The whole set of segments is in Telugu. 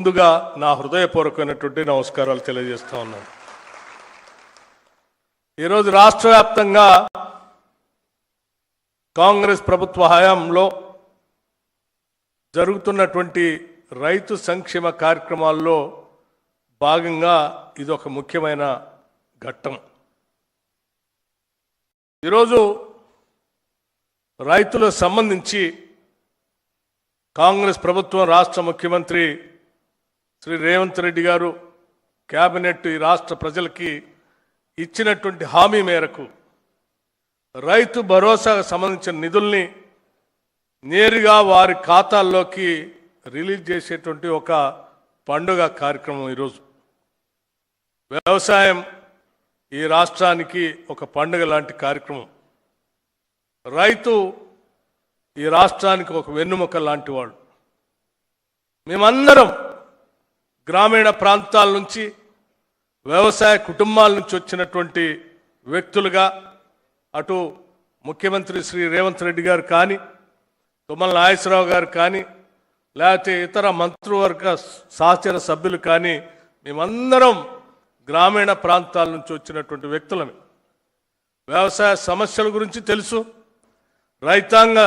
ముందుగా నా హృదయపూర్వకమైనటువంటి నమస్కారాలు తెలియజేస్తా ఉన్నాను. ఈరోజు రాష్ట్ర వ్యాప్తంగా కాంగ్రెస్ ప్రభుత్వ హయాంలో జరుగుతున్నటువంటి రైతు సంక్షేమ కార్యక్రమాల్లో భాగంగా ఇది ఒక ముఖ్యమైన ఘట్టం. ఈరోజు రైతులకు సంబంధించి కాంగ్రెస్ ప్రభుత్వం రాష్ట్ర ముఖ్యమంత్రి శ్రీ రేవంత్ రెడ్డి గారు కేబినెట్ ఈ రాష్ట్ర ప్రజలకి ఇచ్చినటువంటి హామీ మేరకు రైతు భరోసాకు సంబంధించిన నిధుల్ని నేరుగా వారి ఖాతాల్లోకి రిలీజ్ చేసేటువంటి ఒక పండుగ కార్యక్రమం. ఈరోజు వ్యవసాయం ఈ రాష్ట్రానికి ఒక పండుగ లాంటి కార్యక్రమం. రైతు ఈ రాష్ట్రానికి ఒక వెన్నుముక లాంటి వాడు. మేమందరం గ్రామీణ ప్రాంతాల నుంచి వ్యవసాయ కుటుంబాల నుంచి వచ్చినటువంటి వ్యక్తులుగా అటు ముఖ్యమంత్రి శ్రీ రేవంత్ రెడ్డి గారు కానీ, తుమ్మల నాగేశ్వరరావు గారు కానీ, లేకపోతే ఇతర మంత్రివర్గ సహచర సభ్యులు కానీ, మేమందరం గ్రామీణ ప్రాంతాల నుంచి వచ్చినటువంటి వ్యక్తులమే. వ్యవసాయ సమస్యల గురించి తెలుసు, రైతాంగ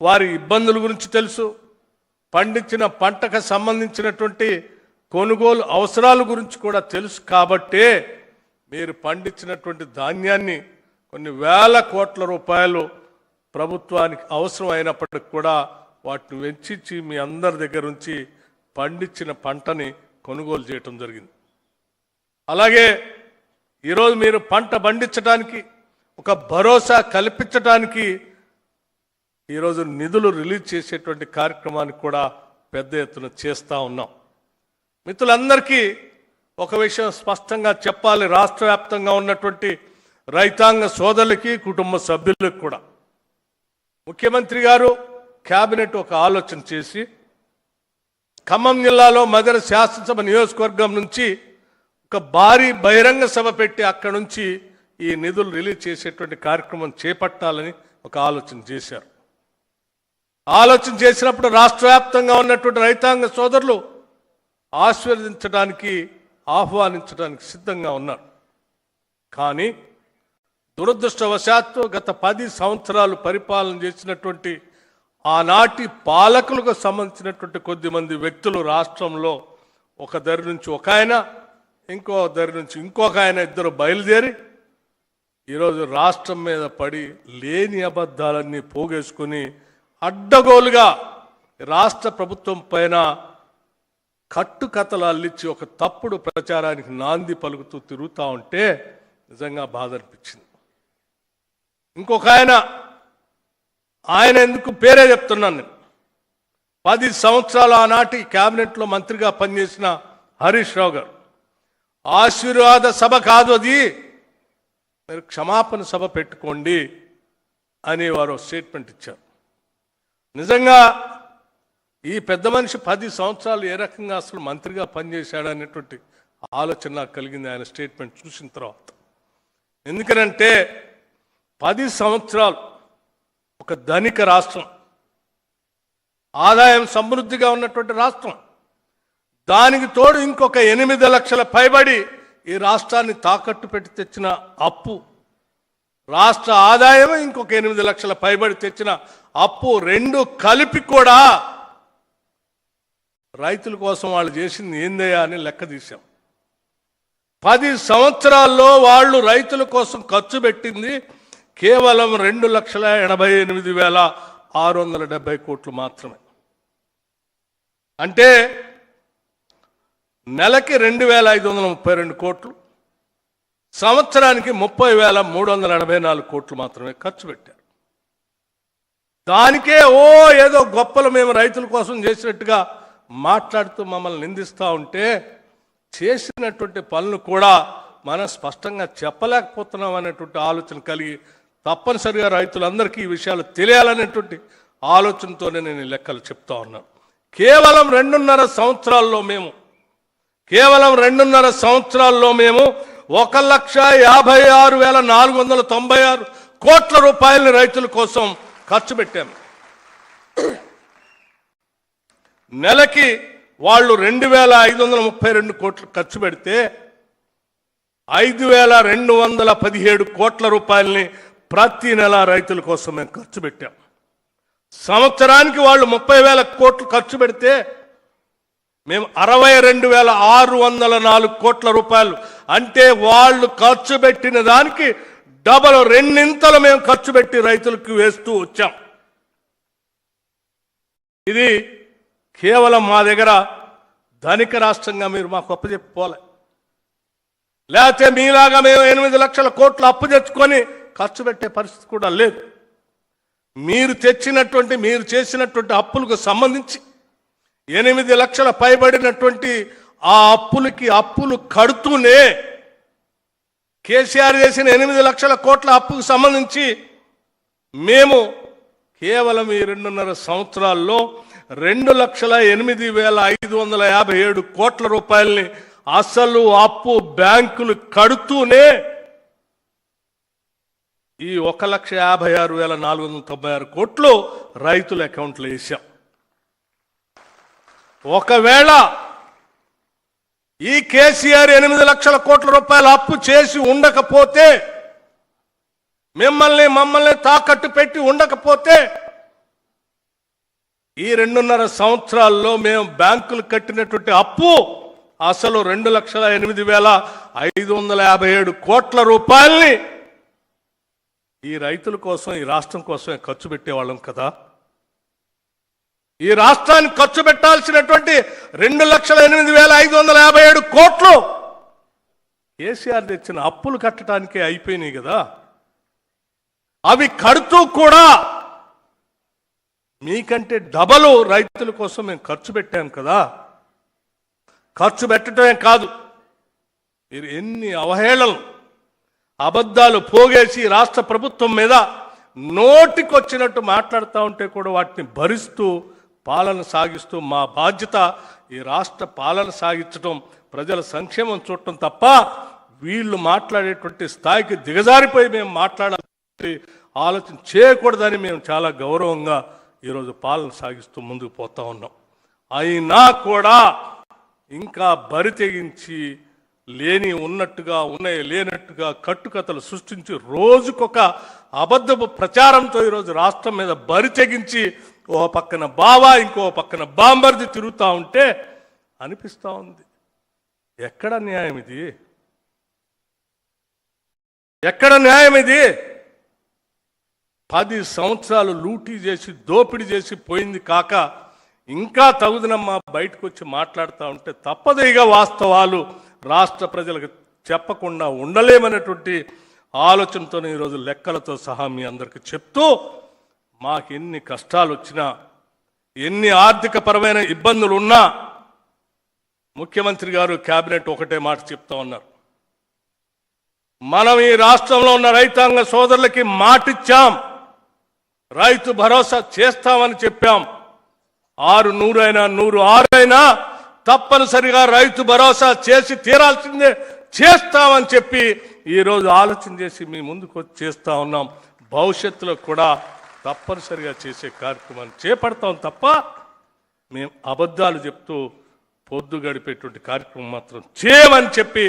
వారి ఇబ్బందుల గురించి తెలుసు, పండించిన పంటకు సంబంధించినటువంటి కొనుగోలు అవసరాల గురించి కూడా తెలుసు. కాబట్టే మీరు పండించినటువంటి ధాన్యాన్ని కొన్ని వేల కోట్ల రూపాయలు ప్రభుత్వానికి అవసరం అయినప్పటికి కూడా వాటిని వెచ్చించి మీ అందరి దగ్గర నుంచి పండించిన పంటని కొనుగోలు చేయటం జరిగింది. అలాగే ఈరోజు మీరు పంట పండించడానికి ఒక భరోసా కల్పించడానికి ఈరోజు నిధులు రిలీజ్ చేసేటువంటి కార్యక్రమాన్ని కూడా పెద్ద ఎత్తున చేస్తూ ఉన్నాం. మిత్రులందరికీ ఒక విషయం స్పష్టంగా చెప్పాలి. రాష్ట్ర వ్యాప్తంగా ఉన్నటువంటి రైతాంగ సోదరులకి, కుటుంబ సభ్యులకు కూడా ముఖ్యమంత్రి గారు కేబినెట్ ఒక ఆలోచన చేసి ఖమ్మం జిల్లాలో మదర శాసనసభ నియోజకవర్గం నుంచి ఒక భారీ బహిరంగ సభ పెట్టి అక్కడి నుంచి ఈ నిధులు రిలీజ్ చేసేటువంటి కార్యక్రమం చేపట్టాలని ఒక ఆలోచన చేశారు. ఆలోచన చేసినప్పుడు రాష్ట్ర వ్యాప్తంగా ఉన్నటువంటి రైతాంగ సోదరులు ఆశీర్వదించడానికి, ఆహ్వానించడానికి సిద్ధంగా ఉన్నారు. కానీ దురదృష్టవశాత్తు గత 10 సంవత్సరాలు పరిపాలన చేసినటువంటి ఆనాటి పాలకులకు సంబంధించినటువంటి కొద్దిమంది వ్యక్తులు రాష్ట్రంలో ఒక దరి నుంచి ఒక ఆయన, ఇంకో దరి నుంచి ఇంకొక ఆయన, ఇద్దరు బయలుదేరి ఈరోజు రాష్ట్రం మీద పడి లేని అబద్ధాలన్నీ పోగేసుకుని అడ్డగోలుగా రాష్ట్ర ప్రభుత్వం పైన కట్టుకథలు అల్లించి ఒక తప్పుడు ప్రచారానికి నాంది పలుకుతూ తిరుగుతూ ఉంటే నిజంగా బాధ అనిపించింది. ఇంకొక ఆయన ఎందుకు పేరే చెప్తున్నాను నేను. 10 సంవత్సరాలు ఆనాటి క్యాబినెట్లో మంత్రిగా పనిచేసిన హరీష్ రావు గారు ఆశీర్వాద సభ కాదు అది, మీరు క్షమాపణ సభ పెట్టుకోండి అని వారు స్టేట్మెంట్ ఇచ్చారు. నిజంగా ఈ పెద్ద మనిషి 10 సంవత్సరాలు ఏ రకంగా అసలు మంత్రిగా పనిచేశాడనేటువంటి ఆలోచన నాకు కలిగింది ఆయన స్టేట్మెంట్ చూసిన తర్వాత. ఎందుకనంటే 10 సంవత్సరాలు ఒక ధనిక రాష్ట్రం, ఆదాయం సమృద్ధిగా ఉన్నటువంటి రాష్ట్రం, దానికి తోడు ఇంకొక 8 లక్షల పైబడి ఈ రాష్ట్రాన్ని తాకట్టు పెట్టి తెచ్చిన అప్పు, రాష్ట్ర ఆదాయం ఇంకొక 8 లక్షల పైబడి తెచ్చిన అప్పు, రెండు కలిపి కూడా రైతుల కోసం వాళ్ళు చేసింది ఏందయ్యా అని లెక్క తీశాం. 10 సంవత్సరాల్లో వాళ్ళు రైతుల కోసం ఖర్చు పెట్టింది కేవలం 2,88,670 కోట్లు మాత్రమే. అంటే నెలకి 2,532 కోట్లు, సంవత్సరానికి 30,384 కోట్లు మాత్రమే ఖర్చు పెట్టారు. దానికే ఏదో గొప్పలు మేము రైతుల కోసం చేసినట్టుగా మాట్లాడుతూ మమ్మల్ని నిందిస్తూ ఉంటే చేసినటువంటి పనులు కూడా మనం స్పష్టంగా చెప్పలేకపోతున్నాం అనేటువంటి ఆలోచన కలిగి తప్పనిసరిగా రైతులందరికీ ఈ విషయాలు తెలియాలనేటువంటి ఆలోచనతోనే నేను లెక్కలు చెప్తా ఉన్నాను. కేవలం 2.5 సంవత్సరాల్లో మేము 1,56,496 కోట్ల రూపాయలని రైతుల కోసం ఖర్చు పెట్టాము. నెలకి వాళ్ళు 2,532 కోట్లు ఖర్చు పెడితే 5,217 కోట్ల రూపాయలని ప్రతి నెల రైతుల కోసం మేము ఖర్చు పెట్టాం. సంవత్సరానికి వాళ్ళు 30,000 కోట్లు ఖర్చు పెడితే మేము 62,604 కోట్ల రూపాయలు, అంటే వాళ్ళు ఖర్చు పెట్టిన దానికి డబల్, రెండింతలు మేము ఖర్చు పెట్టి రైతులకు వేస్తూ వచ్చాం. ఇది కేవలం మా దగ్గర ధనిక రాష్ట్రంగా మీరు మాకు అప్పచెప్పుకోలే, లేకపోతే మీలాగా మేము 8 లక్షల కోట్లు అప్పు తెచ్చుకొని ఖర్చు పెట్టే పరిస్థితి కూడా లేదు. మీరు చేసినటువంటి అప్పులకు సంబంధించి 8 లక్షల పైబడినటువంటి ఆ అప్పులు కడుతూనే కేసీఆర్ చేసిన 8 లక్షల కోట్ల అప్పుకు సంబంధించి మేము కేవలం ఈ 2.5 సంవత్సరాల్లో 2,08,557 కోట్ల రూపాయలని అసలు అప్పు బ్యాంకులు కడుతూనే ఈ 1,56,496 కోట్లు రైతుల అకౌంట్లో వేసాం. ఒకవేళ ఈ కేసీఆర్ 8 లక్షల కోట్ల రూపాయల అప్పు చేసి ఉండకపోతే, మమ్మల్ని తాకట్టు పెట్టి ఉండకపోతే, ఈ 2.5 సంవత్సరాల్లో మేము బ్యాంకులు కట్టినటువంటి అప్పు అసలు 2,08,557 కోట్ల రూపాయల్ని ఈ రైతుల కోసం, ఈ రాష్ట్రం కోసమే ఖర్చు పెట్టేవాళ్ళం కదా. ఈ రాష్ట్రానికి ఖర్చు పెట్టాల్సినటువంటి 2,08,557 కోట్లు కేసీఆర్ తెచ్చిన అప్పులు కట్టడానికే అయిపోయినాయి కదా. అవి కడుతూ కూడా మీకంటే డబలు రైతుల కోసం మేము ఖర్చు పెట్టాం కదా. ఖర్చు పెట్టడమే కాదు, మీరు ఎన్ని అవహేళనలు, అబద్ధాలు పోగేసి రాష్ట్ర ప్రభుత్వం మీద నోటికొచ్చినట్టు మాట్లాడుతూ ఉంటే కూడా వాటిని భరిస్తూ పాలన సాగిస్తూ, మా బాధ్యత ఈ రాష్ట్ర పాలన సాగించడం, ప్రజల సంక్షేమం చూడటం తప్ప వీళ్ళు మాట్లాడేటువంటి స్థాయికి దిగజారిపోయి మేము మాట్లాడాలి ఆలోచన చేయకూడదని మేము చాలా గౌరవంగా ఈరోజు పాలన సాగిస్తూ ముందుకు పోతా ఉన్నాం. అయినా కూడా ఇంకా బరి తెగించి ఉన్నట్టుగా ఉన్నాయి లేనట్టుగా కట్టుకథలు సృష్టించి రోజుకొక అబద్ధపు ప్రచారంతో ఈరోజు రాష్ట్రం మీద బరి తెగించి ఓ పక్కన బావా ఇంకో పక్కన బాంబర్ది తిరుగుతూ ఉంటే అనిపిస్తూ ఉంది, ఎక్కడ న్యాయం ఇది? ఎక్కడ న్యాయం ఇది? 10 సంవత్సరాలు లూటీ చేసి దోపిడీ చేసి పోయింది కాక ఇంకా తగుదనమ్మా బయటకు వచ్చి మాట్లాడుతూ ఉంటే తప్పదేగా వాస్తవాలు రాష్ట్ర ప్రజలకు చెప్పకుండా ఉండలేమనేటువంటి ఆలోచనతో ఈరోజు లెక్కలతో సహా మీ అందరికీ చెప్తూ, మాకు ఎన్ని కష్టాలు వచ్చినా, ఎన్ని ఆర్థిక పరమైన ఇబ్బందులు ఉన్నా ముఖ్యమంత్రి గారు కేబినెట్ ఒకటే మాట చెప్తా ఉన్నారు, మనం ఈ రాష్ట్రంలో ఉన్న రైతాంగ సోదరులకి మాటిచ్చాం, రైతు భరోసా చేస్తామని చెప్పాం. 600 అయినా 106 అయినా తప్పనిసరిగా రైతు భరోసా చేసి తీరాల్సిందే, చేస్తామని చెప్పి ఈరోజు ఆలోచన చేసి మీ ముందుకు చేస్తా ఉన్నాం. భవిష్యత్తులో కూడా తప్పనిసరిగా చేసే కార్యక్రమాన్ని చేపడతాం తప్ప మేము అబద్ధాలు చెప్తూ పొద్దు గడిపేటువంటి కార్యక్రమం మాత్రం చేయమని చెప్పి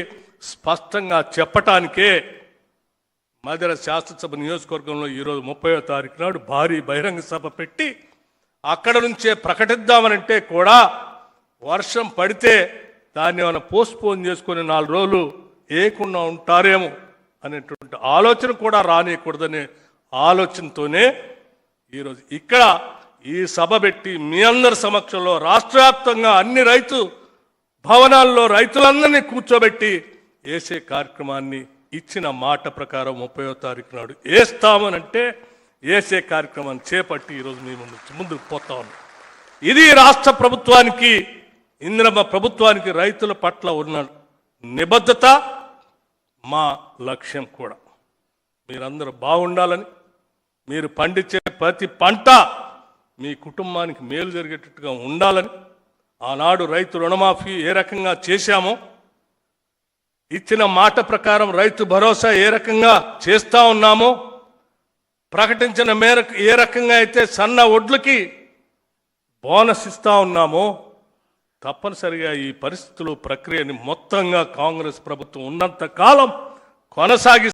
స్పష్టంగా చెప్పటానికే మధిర శాసనసభ నియోజకవర్గంలో ఈరోజు 30వ తారీఖు నాడు భారీ బహిరంగ సభ పెట్టి అక్కడ నుంచే ప్రకటిద్దామనంటే కూడా వర్షం పడితే దాన్ని ఏమైనా పోస్ట్పోన్ చేసుకొని 4 రోజులు ఏకుండా ఉంటారేమో అనేటువంటి ఆలోచన కూడా రానియకూడదనే ఆలోచనతోనే ఈరోజు ఇక్కడ ఈ సభ పెట్టి మీ అందరి సమక్షంలో రాష్ట్ర వ్యాప్తంగా అన్ని రైతు భవనాల్లో రైతులందరినీ కూర్చోబెట్టి వేసే కార్యక్రమాన్ని ఇచ్చిన మాట ప్రకారం 30వ తారీఖు నాడు వేస్తామనంటే వేసే కార్యక్రమాన్ని చేపట్టి ఈరోజు మీ ముందుకు పోతా ఉన్నాం. ఇది రాష్ట్ర ప్రభుత్వానికి, ఇందిరమ్మ ప్రభుత్వానికి రైతుల పట్ల ఉన్న నిబద్ధత, మా లక్ష్యం కూడా. మీరందరూ బాగుండాలని, మీరు పండించే ప్రతి పంట మీ కుటుంబానికి మేలు జరిగేటట్టుగా ఉండాలని, ఆనాడు రైతు రుణమాఫీ ఏ రకంగా చేశామో, ఇచ్చిన మాట ప్రకారం రైతు భరోసా ఏ రకంగా చేస్తా ఉన్నామో, ప్రకటించిన మేరకు ఏ రకంగా అయితే సన్న ఒడ్లకి బోనస్ ఇస్తా ఉన్నామో, తప్పనిసరిగా ఈ పరిస్థితులు ప్రక్రియని మొత్తంగా కాంగ్రెస్ ప్రభుత్వం ఉన్నంత కాలం కొనసాగి